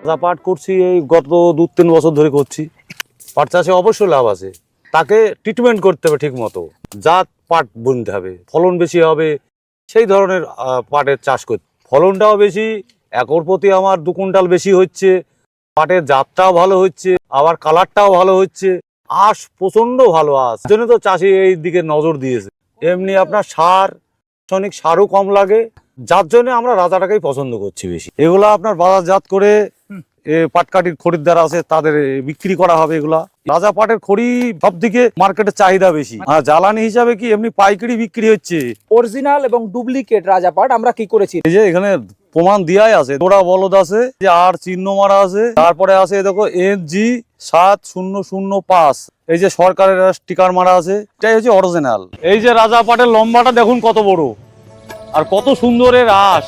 রাজা পাট করছি এই গত 2-3 বছর ধরে করছি। পাট চাষে অবশ্যই লাভ আছে, তাকে ট্রিটমেন্ট করতে হবে ঠিক মতো, জাত পাট বুনতে হবে, ফলন বেশি হবে সেই ধরনের পাটের চাষ করতে। ফলনটাও বেশি, একর প্রতি আমার 2 কুইন্টাল বেশি হচ্ছে, পাটের জাতটাও ভালো হচ্ছে, আবার কালারটাও ভালো হচ্ছে, আঁশ প্রচন্ড ভালো আঁশ, জন্য তো চাষি এই দিকে নজর দিয়েছে। এমনি আপনার সারও কম লাগে, যার জন্য আমরা রাজাটাকেই পছন্দ করছি বেশি। এগুলা আপনার বাজারজাত করে পাটকাঠির খরিদ্দার আছে, তাদের বিক্রি করা হবে। এগুলা রাজা পাটের খড়ি সব দিকে মার্কেটে চাহিদা বেশি, আর জ্বালানি হিসাবে কি এমনি পাইকারি বিক্রি হচ্ছে। অরিজিনাল এবং ডুপ্লিকেট রাজা পাট আমরা কি করেছি, এই যে এখানে প্রমাণ দিয়াই আছে, তোরা বলদ আছে, আর চিহ্ন মারা আছে, তারপরে আছে দেখো NG 7005, এই যে সরকারের স্টিকার মারা আছে, এটাই হচ্ছে অরিজিনাল। এই যে রাজা পাটের লম্বাটা দেখুন কত বড় আর কত সুন্দর এর আঁশ।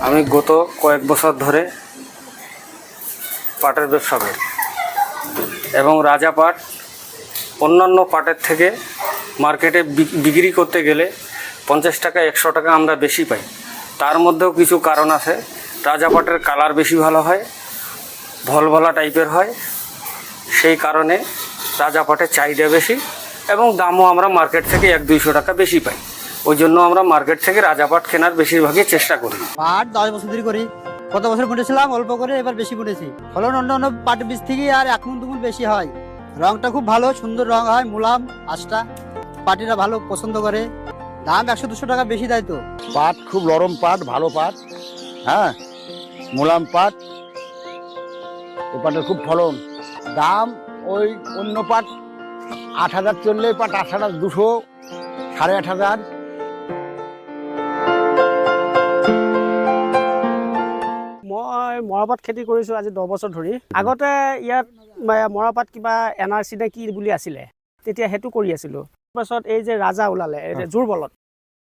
আমি গত কয়েক বছর ধরে পাটের ব্যবসা করি এবং রাজা পাট অন্যান্য পাটের থেকে মার্কেটে বিক্রি করতে গেলে 50 টাকা 100 টাকা আমরা বেশি পাই। তার মধ্যেও কিছু কারণ আছে। রাজা পাটের কালার বেশি ভালো হয়, ভলভলা টাইপের হয়, সেই কারণে রাজা পাটের চাহিদা বেশি এবং দামও আমরা মার্কেট থেকে 100-200 টাকা বেশি পাই। ওই জন্য আমরা মার্কেট থেকে রাজা পাট কেনার বেশিরভাগই চেষ্টা করি। পাট 10 বছর ধরে করি, কত বছর বুনেছিলাম অল্প করে, এবার বেশি বুনেছি। ফলন অন্য পাট বীজ থেকে আর 1 গুণ 2 গুণ বেশি হয়। রংটা খুব ভালো, সুন্দর রং হয়, মুলাম আঁশটা, পাটিরা ভালো পছন্দ করে। দাম 100-200 টাকা বেশি দেয় তো। পাট খুব নরম পাট, ভালো পাট, হ্যাঁ, মুলাম পাট। এই পাটের খুব ফলন। দাম ওই অন্য পাট 8,000 চললে পাট 8,200, 8,500। মই মৰাপাট খেতি কৰিছোঁ আজি 10 বছৰ ধৰি। আগতে ইয়াত মৰাপাট কিবা NRC নে কি বুলি আছিলে, তেতিয়া সেইটো কৰি আছিলোঁ। তাৰপাছত এই যে ৰাজা ওলালে, এই যে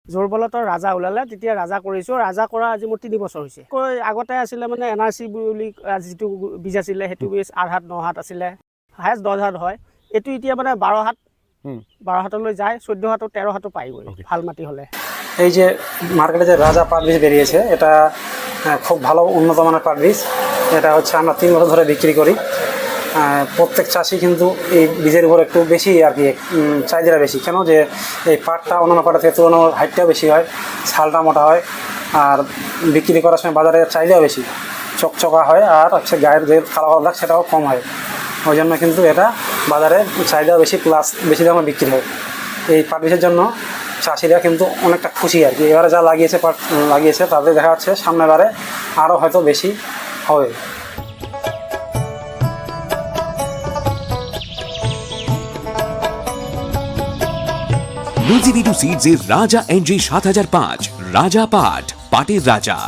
জোৰবলতৰ ৰাজা ওলালে, তেতিয়া ৰাজা কৰিছোঁ। ৰাজা কৰা আজি মোৰ 3 বছৰ হৈছে। আগতে আছিলে মানে NRC বুলি যিটো বীজ আছিলে, সেইটো বীজ 8 হাত 9 হাত আছিলে, হায়েষ্ট 10 হাত হয়। এইটো এতিয়া মানে 12 হাতলৈ যায়, 14 হাত 13 হাতো পাই গ'ল ভাল মাটি হ'লে। এই যে মার্কেটে যে রাজা পাট বীজ বেরিয়েছে, এটা খুব ভালো উন্নত মানের পাট বীজ। এটা হচ্ছে আমরা 3 বছর ধরে বিক্রি করি। প্রত্যেক চাষি কিন্তু এই বীজের উপর একটু বেশি আর কি চাহিদাটা বেশি। কেন যে এই পাটটা অন্যান্য পাটের থেকে তুলনায় হাইটটাও বেশি হয়, ছালটা মোটা হয়, আর বিক্রি করার সময় বাজারে চাহিদাও বেশি, চকচকা হয়, আর হচ্ছে গায়ের যে কালো দাগ সেটাও কম হয়। ওই জন্য কিন্তু এটা বাজারে চাহিদা বেশি, প্লাস বেশি দামে বিক্রি হয়। এই পাট বীজের জন্য চাষিরা কিন্তু অনেকটা খুশি আর কি। এবারে যা পাট লাগিয়েছে তাদের দেখা যাচ্ছে সামনেবারে আরও হয়তো বেশি হবে। Luzividu Seeds এর রাজা NG 7005, রাজা পাট, পাটের রাজা।